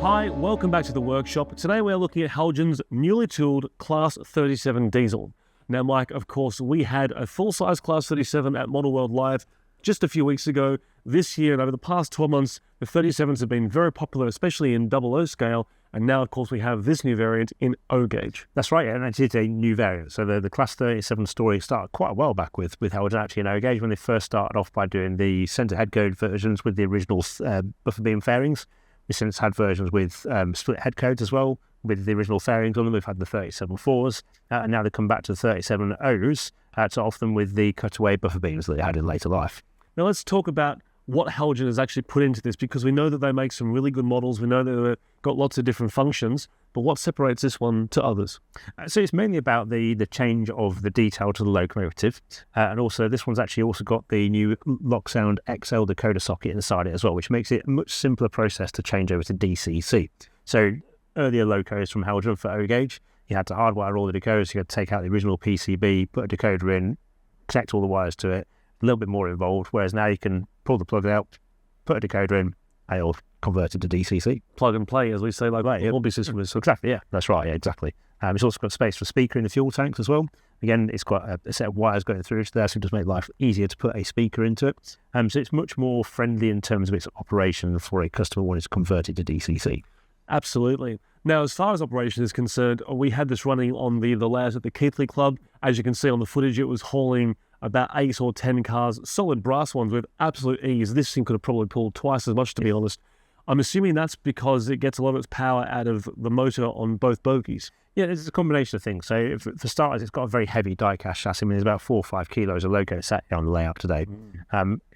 Hi, welcome back to the workshop. Today we're looking at Heljan's newly tooled Class 37 diesel. Now, Mike, of course, we had a full-size Class 37 at Model World Live just a few weeks ago. This year and over the past 12 months, the 37s have been very popular, especially in 00 scale. And now, of course, we have this new variant in O gauge. That's right, yeah, and it is a new variant. So the Class 37 story started quite a while back with Heljan actually in O gauge when they first started off by doing the centre head code versions with the original buffer beam fairings. We've since had versions with split head codes as well, with the original fairings on them. We've had the 37.4s, and now they come back to the 37.0s to offer them with the cutaway buffer beams that they had in later life. Now let's talk about what Heljan has actually put into this, because we know that they make some really good models. We know that they've got lots of different functions, but what separates this one to others? So it's mainly about the change of the detail to the locomotive, and also this one's actually also got the new Locksound XL decoder socket inside it as well, which makes it a much simpler process to change over to DCC. So earlier locos from Heljan for O gauge, you had to hardwire all the decoders. You had to take out the original PCB, put a decoder in, connect all the wires to it. A little bit more involved, whereas now you can pull the plug out, put a decoder in, and it'll convert it to DCC. Plug and play, as we say, like right, all business systems. Exactly, yeah, that's right, yeah, exactly. It's also got space for speaker in the fuel tanks as well. Again, it's got a set of wires going through it there, so it does make life easier to put a speaker into it. So it's much more friendly in terms of its operation for a customer when it's converted to DCC. Absolutely. Now, as far as operation is concerned, we had this running on the layout at the Keithley Club. As you can see on the footage, it was hauling about 8 or 10 cars, solid brass ones with absolute ease. This thing could have probably pulled twice as much, to be honest. I'm assuming that's because it gets a lot of its power out of the motor on both bogies. Yeah, it's a combination of things. So for starters, it's got a very heavy die-cast chassis. I mean, there's about 4 or 5 kilos of loco sat on the layout today.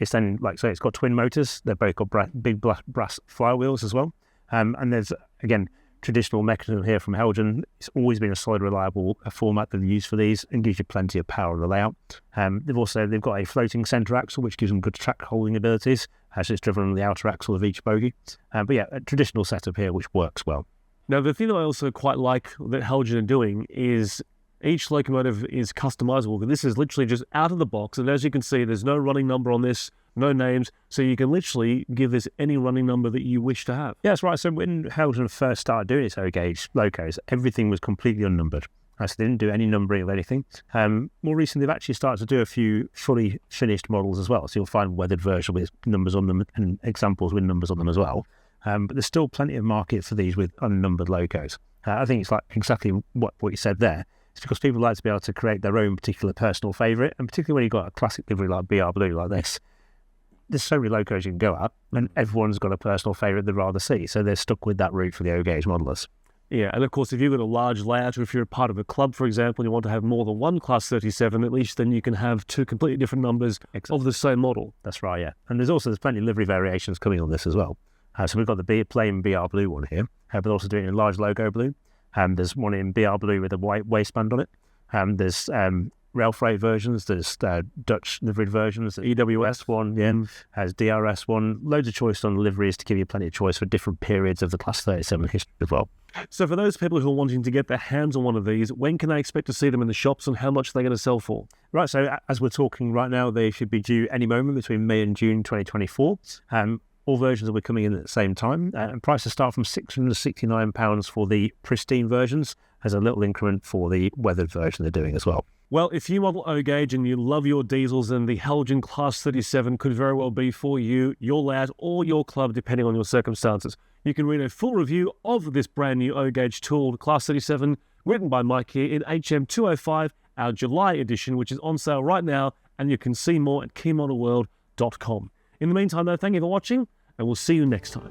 It's then, like I say, it's got twin motors. They've both got big brass flywheels as well. And there's, again, traditional mechanism here from Heljan. It's always been a solid, reliable format that they use for these and gives you plenty of power on the layout. They've got a floating centre axle, which gives them good track holding abilities, as it's driven on the outer axle of each bogie. But yeah, a traditional setup here, which works well. Now, the thing that I also quite like that Heljan are doing is each locomotive is customizable. This is literally just out of the box, and as you can see, there's no running number on this, no names, so you can literally give this any running number that you wish to have. Yeah, that's right. So when Heljan first started doing its O-gauge locos, everything was completely unnumbered. So they didn't do any numbering of anything. More recently, they've actually started to do a few fully finished models as well. So you'll find weathered versions with numbers on them and examples with numbers on them as well. But there's still plenty of market for these with unnumbered locos. I think it's like exactly what you said there. It's because people like to be able to create their own particular personal favourite, and particularly when you've got a classic livery like BR Blue like this, there's so many locos you can go at, and everyone's got a personal favourite they'd rather see, so they're stuck with that route for the O-gauge modelers. Yeah, and of course, if you've got a large layout, or if you're a part of a club, for example, and you want to have more than one Class 37, at least then you can have 2 completely different numbers of the same model. That's right, yeah. And there's plenty of livery variations coming on this as well. So we've got the plain BR Blue one here, but also doing it in large logo blue. There's one in BR Blue with a white waistband on it. There's rail freight versions, there's Dutch liveried versions, the EWS one, has DRS one, loads of choice on the liveries to give you plenty of choice for different periods of the Class 37 history as well. So for those people who are wanting to get their hands on one of these, when can they expect to see them in the shops, and how much are they going to sell for? Right, so as we're talking right now, they should be due any moment between May and June 2024. All versions will be coming in at the same time, and prices start from £669 for the pristine versions, as a little increment for the weathered version they're doing as well. Well, if you model O-gauge and you love your diesels, then the Heljan Class 37 could very well be for you, your layout, or your club, depending on your circumstances. You can read a full review of this brand new O-gauge tooled Class 37, written by Mike here in HM205, our July edition, which is on sale right now, and you can see more at keymodelworld.com. In the meantime, though, thank you for watching, and we'll see you next time.